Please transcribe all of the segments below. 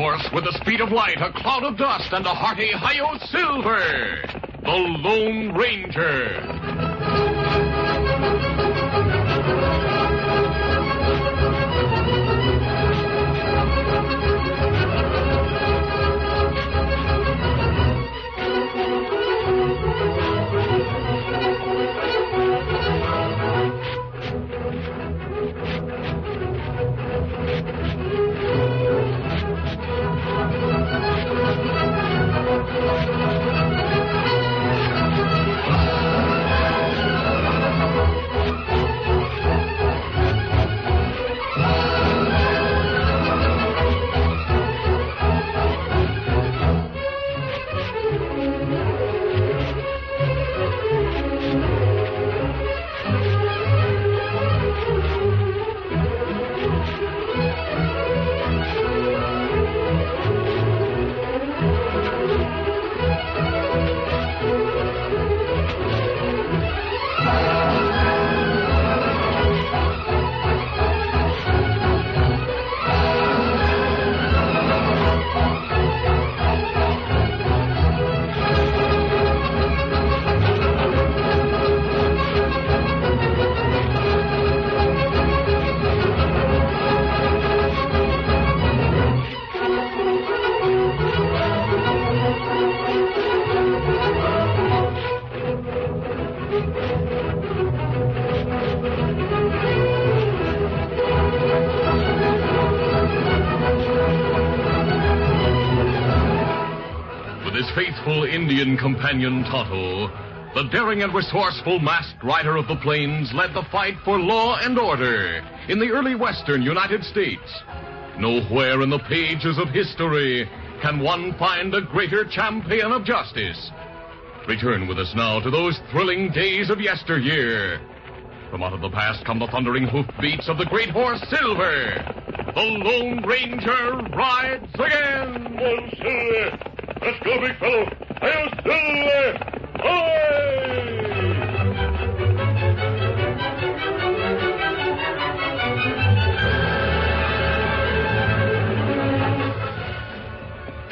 course with the speed of light, a cloud of dust, and a hearty hi-yo Silver, the Lone Ranger. Faithful Indian companion Tonto, the daring and resourceful masked rider of the plains, led the fight for law and order in the early western United States. Nowhere in the pages of history can one find a greater champion of justice. Return with us now to those thrilling days of yesteryear. From out of the past come the thundering hoofbeats of the great horse Silver. The Lone Ranger rides again. Oh, Silver! Let's go, big fellow. Hail, Silver! Away!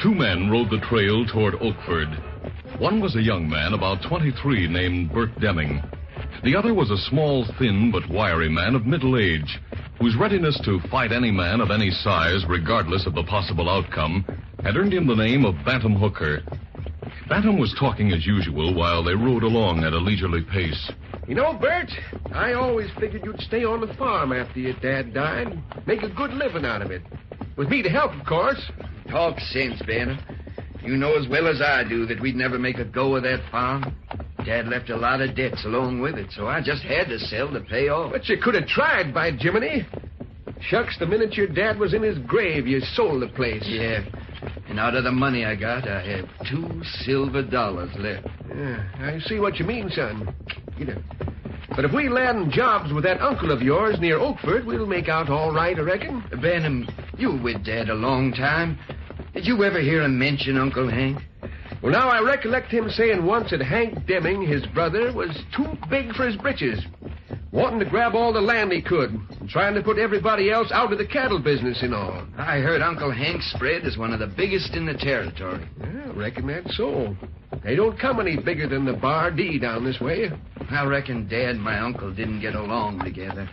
Two men rode the trail toward Oakford. One was a young man about 23 named Bert Deming. The other was a small, thin, but wiry man of middle age, whose readiness to fight any man of any size, regardless of the possible outcome, had earned him the name of Bantam Hooker. Bantam was talking as usual while they rode along at a leisurely pace. You know, Bert, I always figured you'd stay on the farm after your dad died. Make a good living out of it. With me to help, of course. Talk sense, Bantam. You know as well as I do that we'd never make a go of that farm. Dad left a lot of debts along with it, so I just had to sell to pay off. But you could have tried, by Jiminy. Shucks, the minute your dad was in his grave, you sold the place. Yeah, and out of the money I got, I have $2 silver left. Yeah, I see what you mean, son. But if we land jobs with that uncle of yours near Oakford, we'll make out all right, I reckon. Bantam, you were with Dad a long time. Did you ever hear him mention Uncle Hank? Well, now I recollect him saying once that Hank Deming, his brother, was too big for his britches, wanting to grab all the land he could, and trying to put everybody else out of the cattle business and all. I heard Uncle Hank's spread is one of the biggest in the territory. Yeah, I reckon that's so. They don't come any bigger than the Bar D down this way. I reckon Dad and my uncle didn't get along together.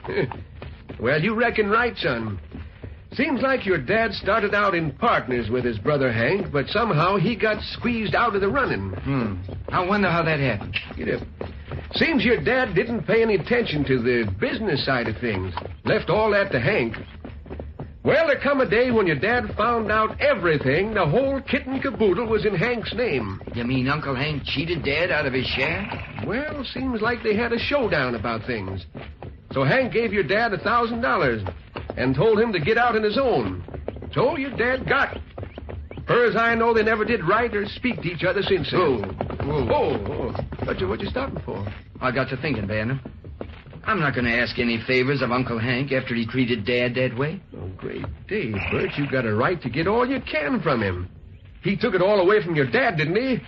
Well, you reckon right, son. Seems like your dad started out in partners with his brother Hank, but somehow he got squeezed out of the running. I wonder how that happened. Seems your dad didn't pay any attention to the business side of things. Left all that to Hank. Well, there come a day when your dad found out everything, the whole kit and caboodle was in Hank's name. You mean Uncle Hank cheated Dad out of his share? Well, seems like they had a showdown about things. So Hank gave your dad $1,000 and told him to get out on his own. So your dad got. Far as I know, they never did write or speak to each other since then. Oh. What you stopping for? I got to thinking, Bantam. I'm not going to ask any favors of Uncle Hank after he treated Dad that way. Oh, great day, Bert. You got a right to get all you can from him. He took it all away from your dad, didn't he?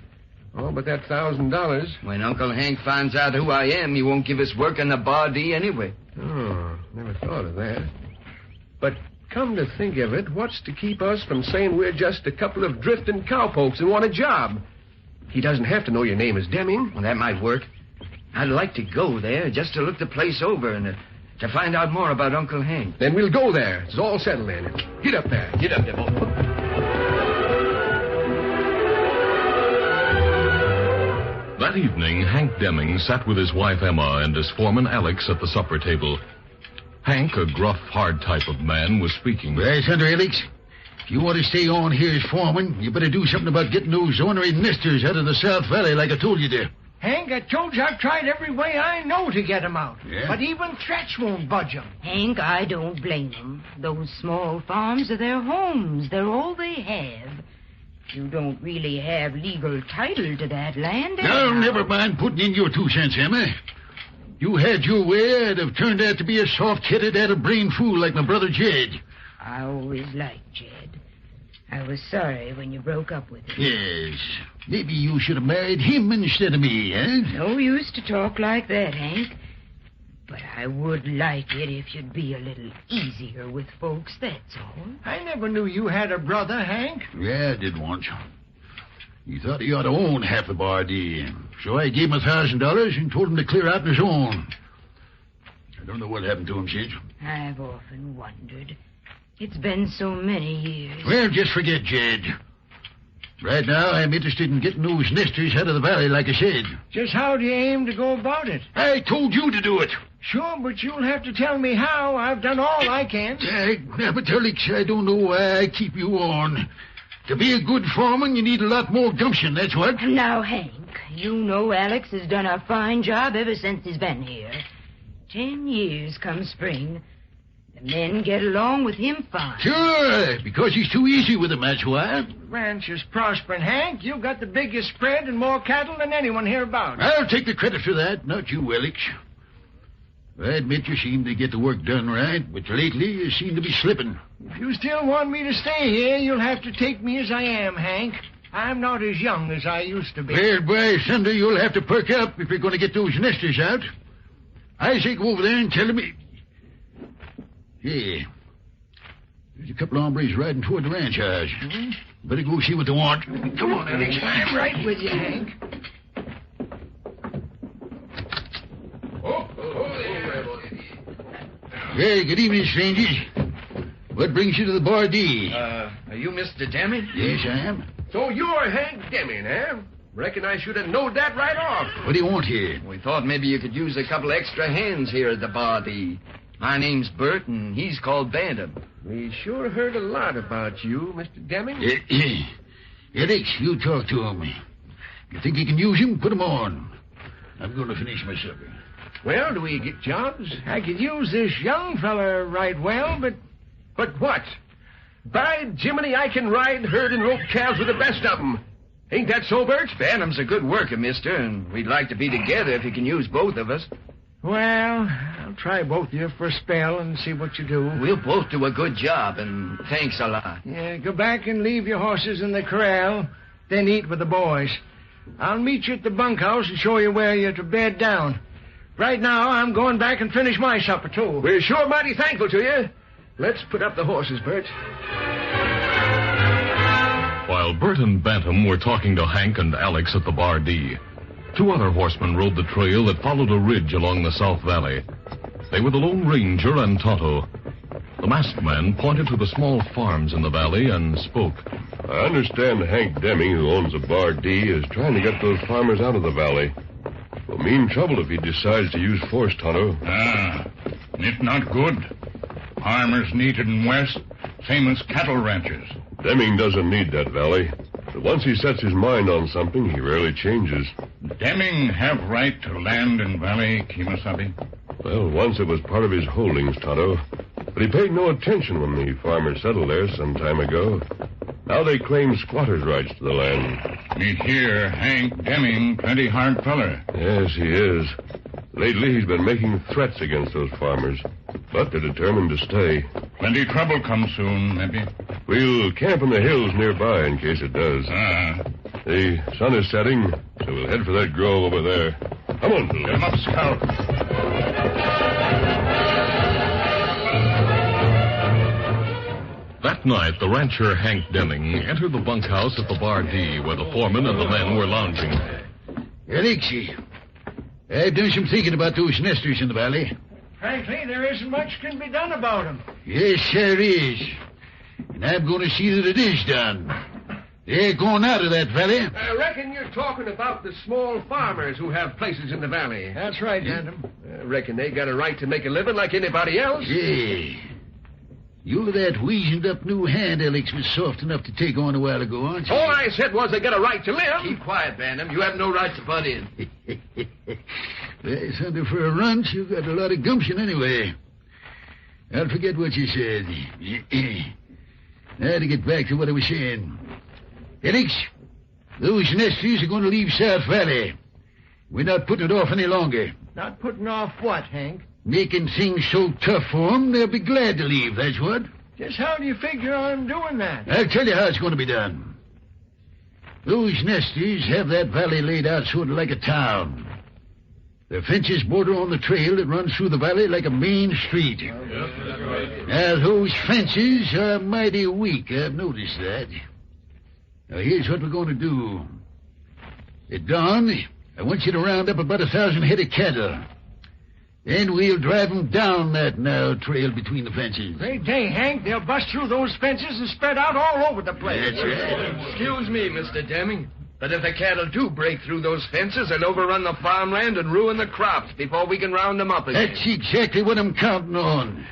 Oh, but that $1,000... When Uncle Hank finds out who I am, he won't give us work on the Bar D anyway. Oh, never thought of that. But Come to think of it, what's to keep us from saying we're just a couple of drifting cowpokes and want a job? He doesn't have to know your name is Deming. Well, that might work. I'd like to go there just to look the place over and to find out more about Uncle Hank. Then we'll go there. It's all settled then. Get up there. Get up there, boy. That evening, Hank Deming sat with his wife Emma and his foreman Alex at the supper table. Hank, a gruff, hard type of man, was speaking. Right, Thunder, Alex. If you want to stay on here as foreman, you better do something about getting those ornery nesters out of the South Valley like I told you to. Hank, I told you I've tried every way I know to get 'em out. Yeah? But even threats won't budge 'em. Hank, I don't blame them. Those small farms are their homes. They're all they have. You don't really have legal title to that land, Now, anyhow. never mind putting in your 2 cents, Emma. You had your way, I'd have turned out to be a soft-headed, out-of-brain fool like my brother Jed. I always liked Jed. I was sorry when you broke up with him. Yes. Maybe you should have married him instead of me, eh? No use to talk like that, Hank. But I would like it if you'd be a little easier with folks, that's all. I never knew you had a brother, Hank. Yeah, I did once. He thought he ought to own half the Bardee. So I gave him $1,000 and told him to clear out on his own. I don't know what happened to him since. I've often wondered. It's been so many years. Well, just forget Jed. Right now, I'm interested in getting those nesters out of the valley, like I said. Just how do you aim to go about it? I told you to do it. Sure, but you'll have to tell me how. I've done all I can. But Alex, I don't know why I keep you on. To be a good foreman, you need a lot more gumption, that's what. Now, Hank, you know Alex has done a fine job ever since he's been here. 10 years come spring. The men get along with him fine. Sure, because he's too easy with them, that's why. Ranch is prospering, Hank. You've got the biggest spread and more cattle than anyone hereabouts. I'll take the credit for that, not you, Alex. I admit you seem to get the work done right, but lately you seem to be slipping. If you still want me to stay here, you'll have to take me as I am, Hank. I'm not as young as I used to be. Well, by Sunday, you'll have to perk up if you're going to get those nesters out. I say go over there and tell him... Hey, there's a couple of hombres riding toward the ranch house. Mm-hmm. Better go see what they want. Come on, Alex. I'm right with you, Hank. Hey, good evening, strangers. What brings you to the Bardee? Are you Mr. Deming? Yes, I am. So you're Hank Deming, eh? Reckon I should have known that right off. What do you want here? We thought maybe you could use a couple extra hands here at the Bardee. My name's Bert, and he's called Bantam. We sure heard a lot about you, Mr. Deming. Alex, you talk to him. You think you can use him? Put him on. I'm going to finish my supper. Well, do we get jobs? I could use this young fella right well, but... But what? By Jiminy, I can ride, herd, and rope calves with the best of them. Ain't that so, Bert? Bantam's a good worker, mister, and we'd like to be together if you can use both of us. Well, I'll try both of you for a spell and see what you do. We'll both do a good job, and thanks a lot. Yeah, go back and leave your horses in the corral, then eat with the boys. I'll meet you at the bunkhouse and show you where you're to bed down. Right now, I'm going back and finish my supper, too. We're sure mighty thankful to you. Let's put up the horses, Bert. While Bert and Bantam were talking to Hank and Alex at the Bardee, 2 other horsemen rode the trail that followed a ridge along the South Valley. They were the Lone Ranger and Tonto. The masked man pointed to the small farms in the valley and spoke. I understand Hank Deming, who owns the Bardee, is trying to get those farmers out of the valley. Will mean trouble if he decides to use force, Tonto. It's not good. Farmers needed in West, same as cattle ranchers. Deming doesn't need that valley. But once he sets his mind on something, he rarely changes. Deming have right to land in valley, Kemosabe? Well, once it was part of his holdings, Tonto. But he paid no attention when the farmers settled there some time ago. Now they claim squatters' rights to the land. Me hear Hank Deming plenty hard feller. Yes, he is. Lately, he's been making threats against those farmers. But they're determined to stay. Plenty trouble come soon, maybe. We'll camp in the hills nearby in case it does. The sun is setting, so we'll head for that grove over there. Come on, Get him up, Scout. That night, the rancher Hank Deming entered the bunkhouse at the Bar D, where the foreman and the men were lounging. Alexi, I've done some thinking about those nesters in the valley. Frankly, there isn't much can be done about them. Yes, there is. And I'm going to see that it is done. They're going out of that valley. I reckon you're talking about the small farmers who have places in the valley. That's right, Denham. I reckon they got a right to make a living like anybody else. Yeah. You're that weazened-up new hand Alex was soft enough to take on a while ago, aren't you? All I said was they got a right to live. Keep quiet, Bantam. You have no right to butt in. Well, Thunder, for a runch, you've got a lot of gumption anyway. I'll forget what you said. Now to get back to what I was saying. Alex, those nesters are going to leave South Valley. We're not putting it off any longer. Not putting off what, Hank? Making things so tough for them, they'll be glad to leave, that's what. Just how do you figure on doing that? I'll tell you how it's going to be done. Those nesters have that valley laid out sort of like a town. Their fences border on the trail that runs through the valley like a main street. Now, those fences are mighty weak, I've noticed that. Now, here's what we're going to do. At dawn, I want you to round up about 1,000 head of cattle. Then we'll drive them down that narrow trail between the fences. Great day, Hank. They'll bust through those fences and spread out all over the place. That's right. Excuse me, Mr. Deming, but if the cattle do break through those fences, they'll overrun the farmland and ruin the crops before we can round them up again. That's exactly what I'm counting on.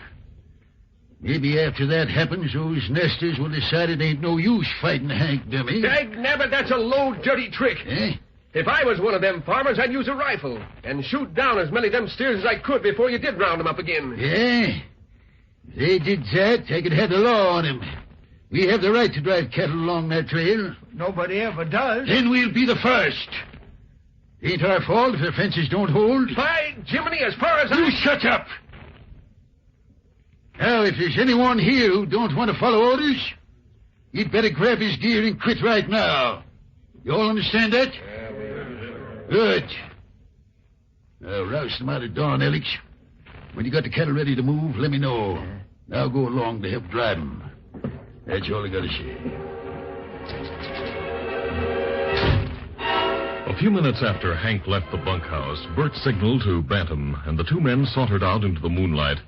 Maybe after that happens, those nesters will decide it ain't no use fighting Hank Deming. Dagnabbit, that's a low, dirty trick. Eh? If I was one of them farmers, I'd use a rifle and shoot down as many of them steers as I could before you did round them up again. Yeah? If they did that, I could have the law on him. We have the right to drive cattle along that trail. Nobody ever does. Then we'll be the first. Ain't our fault if the fences don't hold. By Jiminy, as far as You shut up! Now, if there's anyone here who don't want to follow orders, he'd better grab his gear and quit right now. You all understand that? Good. Now, rouse them out at dawn, Alex. When you got the cattle ready to move, let me know. I'll go along to help drive them. That's all I got to say. A few minutes after Hank left the bunkhouse, Bert signaled to Bantam, and the two men sauntered out into the moonlight.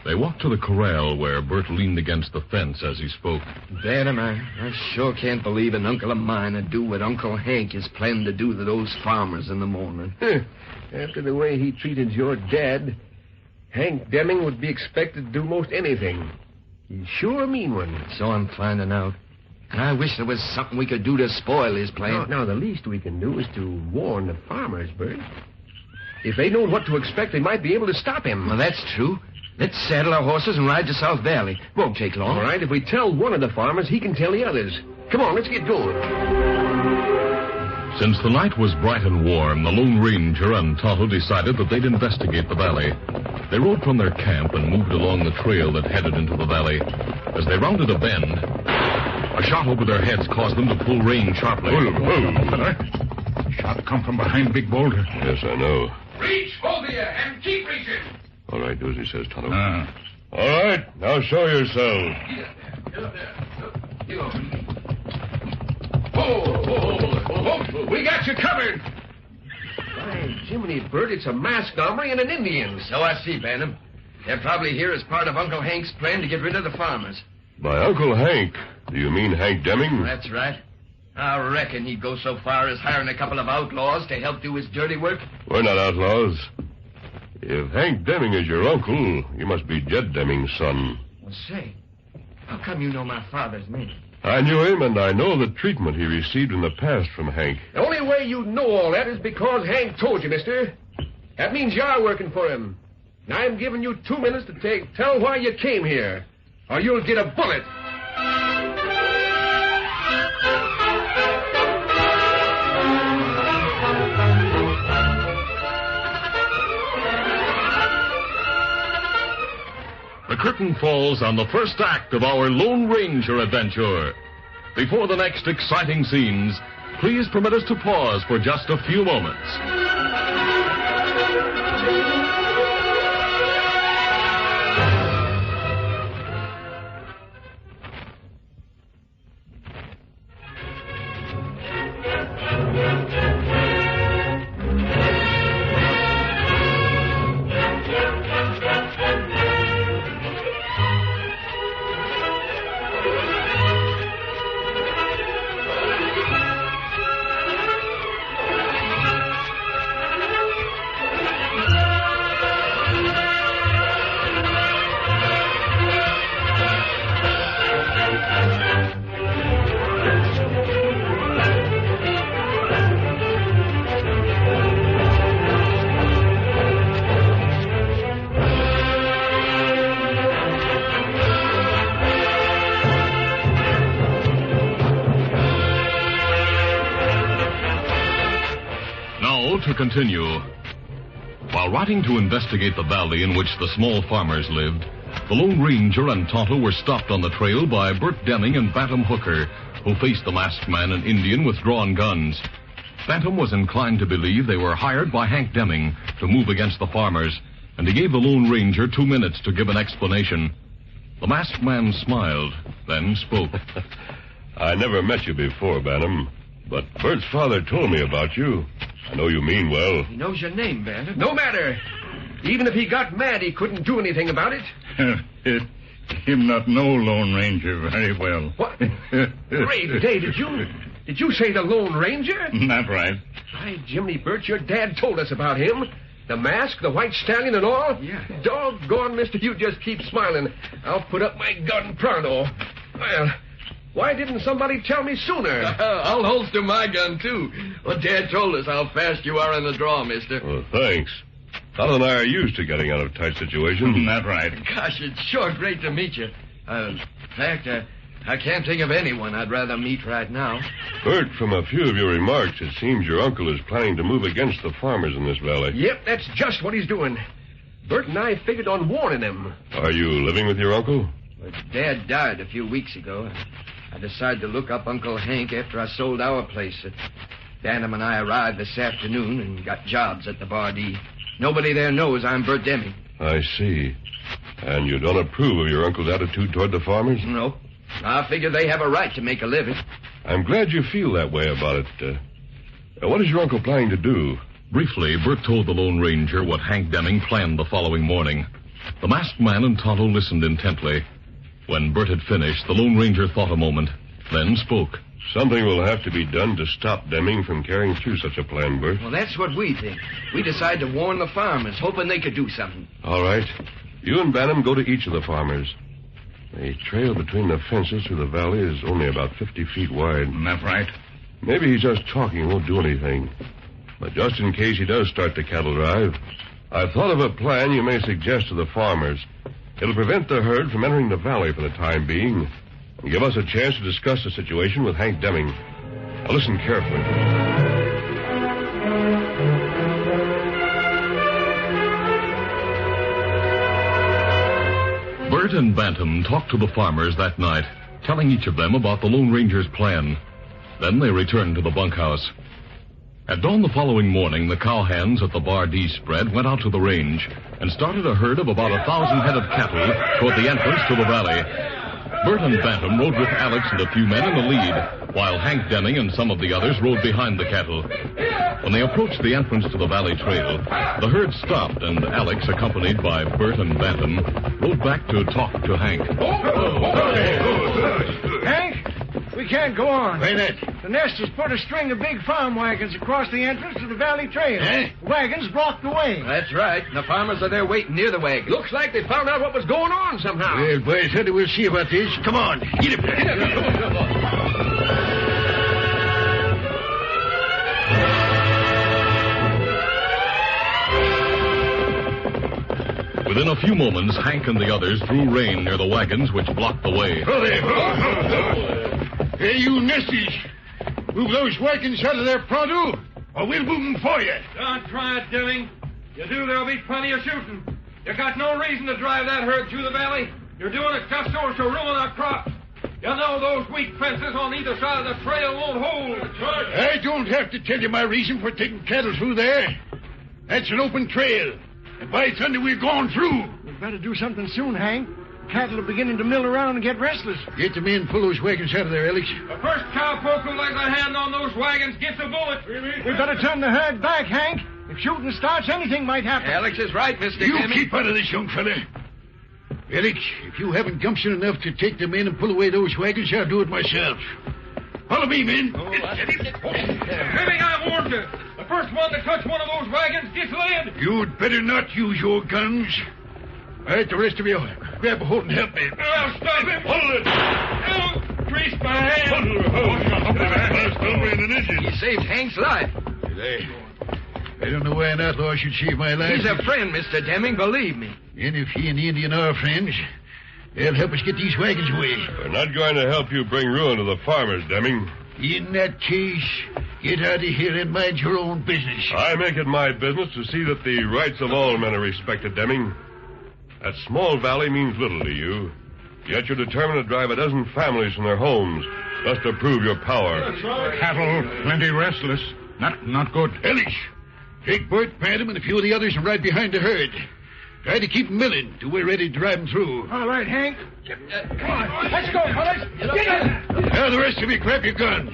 They walked to the corral where Bert leaned against the fence as he spoke. Bantam, I sure can't believe an uncle of mine would do what Uncle Hank is planning to do to those farmers in the morning. After the way he treated your dad, Hank Deming would be expected to do most anything. He's sure a mean one. So I'm finding out. And I wish there was something we could do to spoil his plan. Now, the least we can do is to warn the farmers, Bert. If they know what to expect, they might be able to stop him. Well, that's true. Let's saddle our horses and ride to South Valley. Won't take long. All right, if we tell one of the farmers, he can tell the others. Come on, let's get going. Since the night was bright and warm, the Lone Ranger and Tonto decided that they'd investigate the valley. They rode from their camp and moved along the trail that headed into the valley. As they rounded a bend, a shot over their heads caused them to pull rein sharply. Shot come from behind Big Boulder. Yes, I know. Reach, both of you, and keep reaching. All right, do as he says, Tonto. Ah. All right, now show yourselves. Get up there. Get over. Whoa. We got you covered. By Jiminy, Bert, it's a masked hombre and an Indian. So I see, Bantam. They're probably here as part of Uncle Hank's plan to get rid of the farmers. By Uncle Hank, do you mean Hank Deming? That's right. I reckon he'd go so far as hiring a couple of outlaws to help do his dirty work. We're not outlaws. If Hank Deming is your uncle, you must be Jed Deming's son. Well, say, how come you know my father's name? I knew him, and I know the treatment he received in the past from Hank. The only way you know all that is because Hank told you, mister. That means you are working for him. And I'm giving you 2 minutes to tell why you came here, or you'll get a bullet. The curtain falls on the first act of our Lone Ranger adventure. Before the next exciting scenes, please permit us to pause for just a few moments. to continue. While riding to investigate the valley in which the small farmers lived, the Lone Ranger and Tonto were stopped on the trail by Bert Deming and Bantam Hooker, who faced the masked man and Indian with drawn guns. Bantam was inclined to believe they were hired by Hank Deming to move against the farmers, and he gave the Lone Ranger 2 minutes to give an explanation. The masked man smiled, then spoke. I never met you before, Bantam, but Bert's father told me about you. I know you mean well. He knows your name, Bantam. No matter. Even if he got mad, he couldn't do anything about it. Him not know Lone Ranger very well. What? Great day, did you say the Lone Ranger? Not right. By Jiminy Bert, your dad told us about him. The mask, the white stallion, and all? Yeah. Doggone, mister, you just keep smiling. I'll put up my gun pronto. Well, why didn't somebody tell me sooner? I'll holster my gun, too. Well, Dad told us how fast you are in the draw, mister. Well, thanks. Tonto and I are used to getting out of tight situations. Not right. Gosh, it's sure great to meet you. In fact, I can't think of anyone I'd rather meet right now. Bert, from a few of your remarks, it seems your uncle is planning to move against the farmers in this valley. Yep, that's just what he's doing. Bert and I figured on warning him. Are you living with your uncle? But Dad died a few weeks ago. I decided to look up Uncle Hank after I sold our place. Bantam and I arrived this afternoon and got jobs at the Bardee. Nobody there knows I'm Bert Deming. I see. And you don't approve of your uncle's attitude toward the farmers? No. I figure they have a right to make a living. I'm glad you feel that way about it. What is your uncle planning to do? Briefly, Bert told the Lone Ranger what Hank Deming planned the following morning. The masked man and Tonto listened intently. When Bert had finished, the Lone Ranger thought a moment, then spoke. Something will have to be done to stop Deming from carrying through such a plan, Bert. Well, that's what we think. We decided to warn the farmers, hoping they could do something. All right. You and Bantam go to each of the farmers. The trail between the fences through the valley is only about 50 feet wide. Not right. Maybe he's just talking and won't do anything. But just in case he does start the cattle drive, I've thought of a plan you may suggest to the farmers. It'll prevent the herd from entering the valley for the time being and give us a chance to discuss the situation with Hank Deming. Now listen carefully. Bert and Bantam talked to the farmers that night, telling each of them about the Lone Ranger's plan. Then they returned to the bunkhouse. At dawn the following morning, the cowhands at the Bardee spread went out to the range and started a herd of about 1,000 head of cattle toward the entrance to the valley. Bert and Bantam rode with Alex and a few men in the lead, while Hank Deming and some of the others rode behind the cattle. When they approached the entrance to the valley trail, the herd stopped, and Alex, accompanied by Bert and Bantam, rode back to talk to Hank. Hank, we can't go on. Why not? The nest has put a string of big farm wagons across the entrance to the valley trail. Eh? Wagons blocked the way. That's right. The farmers are there waiting near the wagon. Looks like they found out what was going on somehow. Well, boys, honey, we'll see about this. Come on. Get up there. Come on. Within a few moments, Hank and the others drew rein near the wagons which blocked the way. Hey, you nesties. Move those wagons out of there pronto, or we'll move them for you. Don't try it, Deming. You do, there'll be plenty of shooting. You got no reason to drive that herd through the valley. You're doing it just so as to ruin our crops. You know those weak fences on either side of the trail won't hold. I don't have to tell you my reason for taking cattle through there. That's an open trail. And by thunder, we're going through. We'd better do something soon, Hank. Cattle are beginning to mill around and get restless. Get the men, pull those wagons out of there, Alex. The first cowpoke who lays a hand on those wagons gets a bullet. We better turn the herd back, Hank. If shooting starts, anything might happen. Alex is right, Mr. You Deming. keep out of this, young fella. Alex, if you haven't gumption enough to take them in and pull away those wagons, I'll do it myself. Follow me, men. Deming, I warned you. The first one to touch one of those wagons gets lead. You'd better not use your guns. All right, the rest of you, grab a hold and help me. I'll stop him. Hold it. Oh, grease my hand. He saved Hank's life. I don't know why an outlaw should save my life. He's a friend, Mr. Deming, believe me. And if he and the Indian are friends, they'll help us get these wagons away. We're not going to help you bring ruin to the farmers, Deming. In that case, Get out of here and mind your own business. I make it my business to see that the rights of all men are respected, Deming. That small valley means little to you. Yet you're determined to drive a dozen families from their homes just to prove your power. Cattle plenty restless. Not good. Ellis, take Bert, Bantam, and a few of the others and ride behind the herd. Try to keep 'em milling till we're ready to drive 'em through. All right, Hank. Come on. Let's go, fellas. Get in. Now, the rest of you, grab your guns.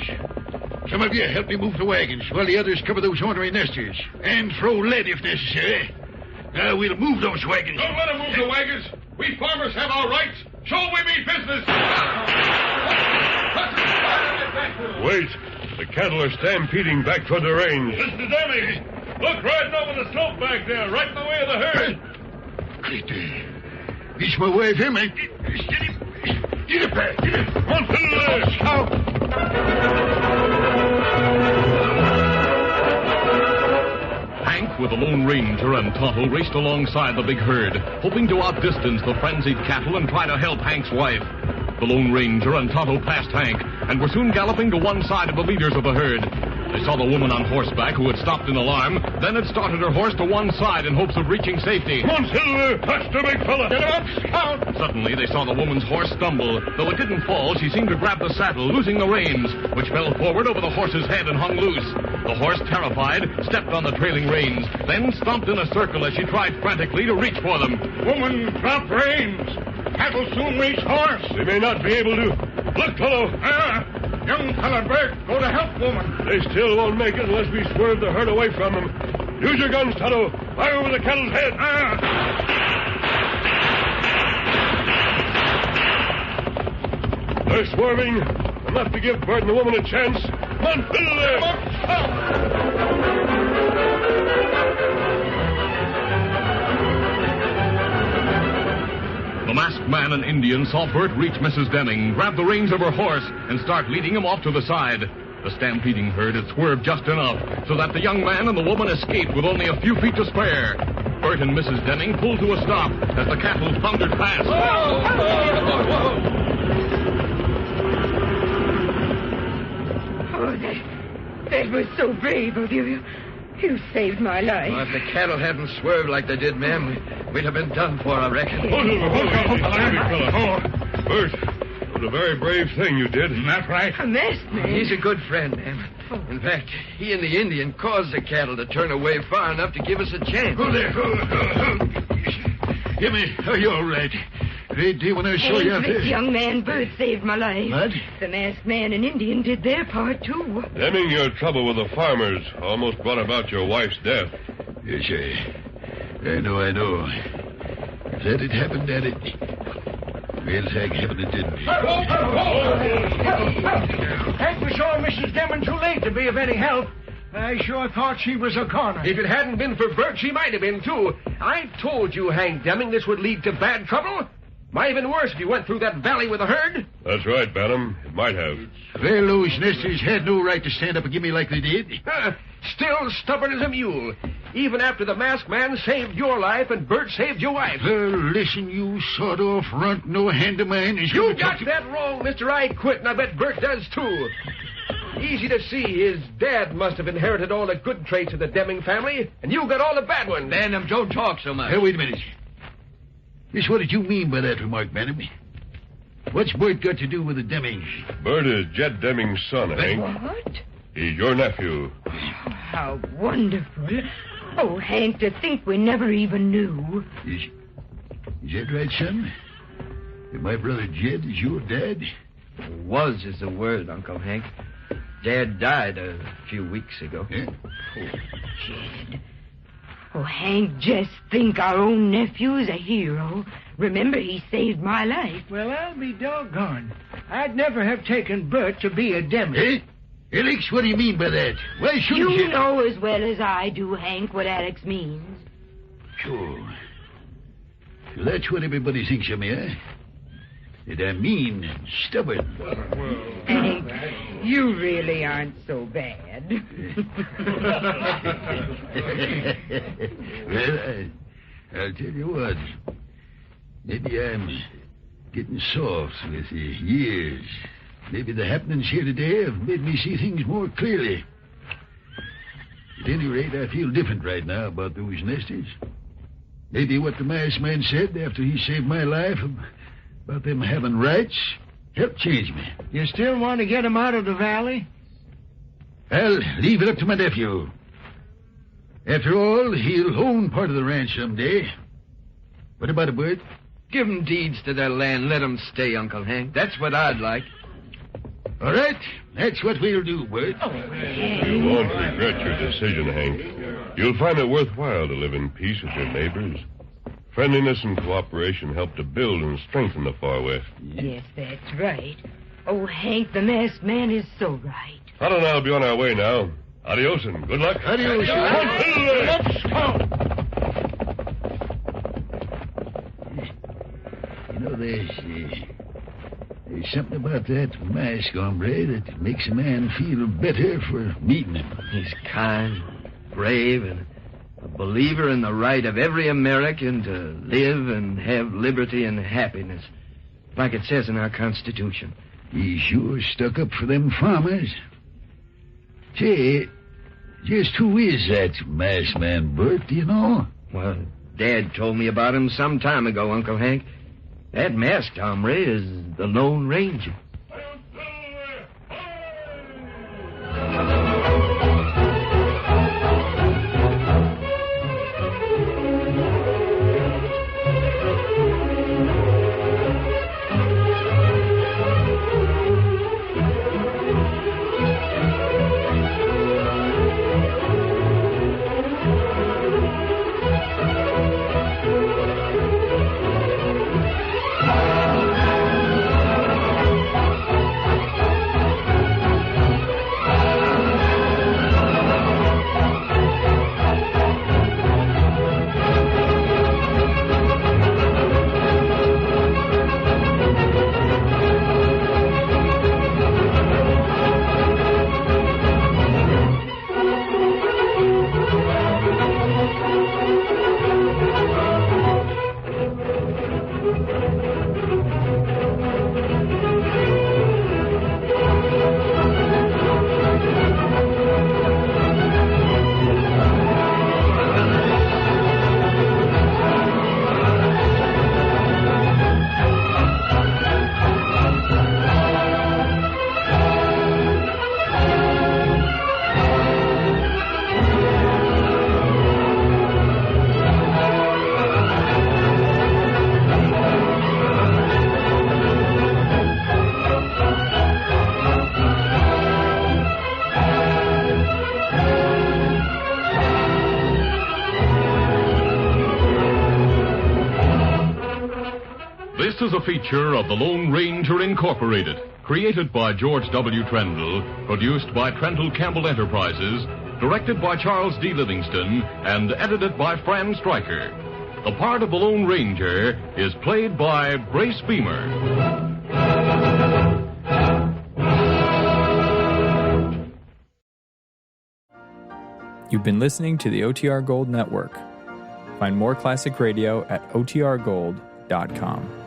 Some of you help me move the wagons while the others cover those ornery nesters. And throw lead if necessary. Now, we'll move those wagons. Don't let them move the wagons. We farmers have our rights. So we mean business. Wait. The cattle are stampeding back toward the range. Mr. Deming, look riding over the slope back there, right in the way of the herd. Great. It's my wife, him. Steady. Get it back. Get it. Come on, fiddle. Hank, with the Lone Ranger and Tonto, raced alongside the big herd, hoping to outdistance the frenzied cattle and try to help Hank's wife. The Lone Ranger and Tonto passed Hank and were soon galloping to one side of the leaders of the herd. They saw the woman on horseback who had stopped in alarm, then had started her horse to one side in hopes of reaching safety. Come on, Silver. Touch the big fella. Get him up, Scout. Suddenly, they saw the woman's horse stumble. Though it didn't fall, she seemed to grab the saddle, losing the reins, which fell forward over the horse's head and hung loose. The horse, terrified, stepped on the trailing reins, then stomped in a circle as she tried frantically to reach for them. Woman, drop reins. Cattle soon reach horse. They may not be able to. Look, fellow. Young fella, Bert, go to help woman. They still won't make it unless we swerve the herd away from them. Use your guns, Tonto. Fire over the cattle's head. They're swerving. Enough to give Bert and the woman a chance. Come on, fiddle there. The masked man and Indian saw Bert reach Mrs. Deming, grab the reins of her horse, and start leading him off to the side. The stampeding herd had swerved just enough so that the young man and the woman escaped with only a few feet to spare. Bert and Mrs. Deming pulled to a stop as the cattle thundered past. Oh, that was so brave of you. You saved my life. Well, if the cattle hadn't swerved like they did, ma'am, we'd have been done for, I reckon. Bert, it was a very brave thing you did. Isn't that right? A masked man. He's a good friend, ma'am. In fact, he and the Indian caused the cattle to turn away far enough to give us a chance. Go there. Jimmy, are you all right? Great day when I saw you out This there. young man, Bert, saved my life. What? The masked man and Indian did their part, too. Deming, your trouble with the farmers almost brought about your wife's death. Yes, I know. If that had happened, well, thank heaven it didn't. Hank, we saw Mrs. Deming too late to be of any help. I sure thought she was a goner. If it hadn't been for Bert, she might have been, too. I told you, Hank Deming, this would lead to bad trouble. Might have been worse if you went through that valley with a herd. That's right, Bantam. It might have. Well, those nesters had no right to stand up and give me like they did. Still stubborn as a mule. Even after the masked man saved your life and Bert saved your wife. Well, listen, you sawed-off runt, no hand of mine is You gonna got talk that wrong, mister. I quit, and I bet Bert does, too. Easy to see his dad must have inherited all the good traits of the Deming family, and you got all the bad ones. Bantam, don't talk so much. Hey, wait a minute. Just what did you mean by that remark, Bantam? What's Bert got to do with the Demings? Bert is Jed Deming's son, Hank. What? He's your nephew. Oh, how wonderful. Oh, Hank, to think we never even knew. Is that right, son? That my brother Jed is your dad? Was is the word, Uncle Hank. Dad died a few weeks ago. Yeah? Jed. Oh, Hank, just think our own nephew's a hero. Remember, he saved my life. Well, I'll be doggone. I'd never have taken Bert to be a Deming. Eh? Alex, what do you mean by that? Why shouldn't You know as well as I do, Hank, what Alex means. Sure. So that's what everybody thinks of me, eh? That I'm mean and stubborn. Hank, you really aren't so bad. Well, I'll tell you what. Maybe I'm getting soft with the years. Maybe the happenings here today have made me see things more clearly. At any rate, I feel different right now about those nesties. Maybe what the masked man said after he saved my life about them having rights helped change me. You still want to get him out of the valley? I'll leave it up to my nephew. After all, he'll own part of the ranch someday. What about it, Bert? Give 'em deeds to their land. Let 'em stay, Uncle Hank. That's what I'd like. All right, that's what we'll do, Bert. You won't regret your decision, Hank. You'll find it worthwhile to live in peace with your neighbors. Friendliness and cooperation help to build and strengthen the Far West. Yes, that's right. Oh, Hank, the masked man is so right. Otto and I'll be on our way now. Adios and good luck. Adios. Let's go. You know, there's something about that mask, hombre, that makes a man feel better for meeting him. He's kind, brave, and a believer in the right of every American to live and have liberty and happiness, like it says in our Constitution. He sure stuck up for them farmers. Say, just who is that masked man, Bert, do you know? Well, Dad told me about him some time ago, Uncle Hank. That masked hombre is the Lone Ranger. This is a feature of the Lone Ranger Incorporated, created by George W. Trendle, produced by Trendle Campbell Enterprises, directed by Charles D. Livingston, and edited by Fran Stryker. The part of the Lone Ranger is played by Brace Beamer. You've been listening to the OTR Gold Network. Find more classic radio at otrgold.com.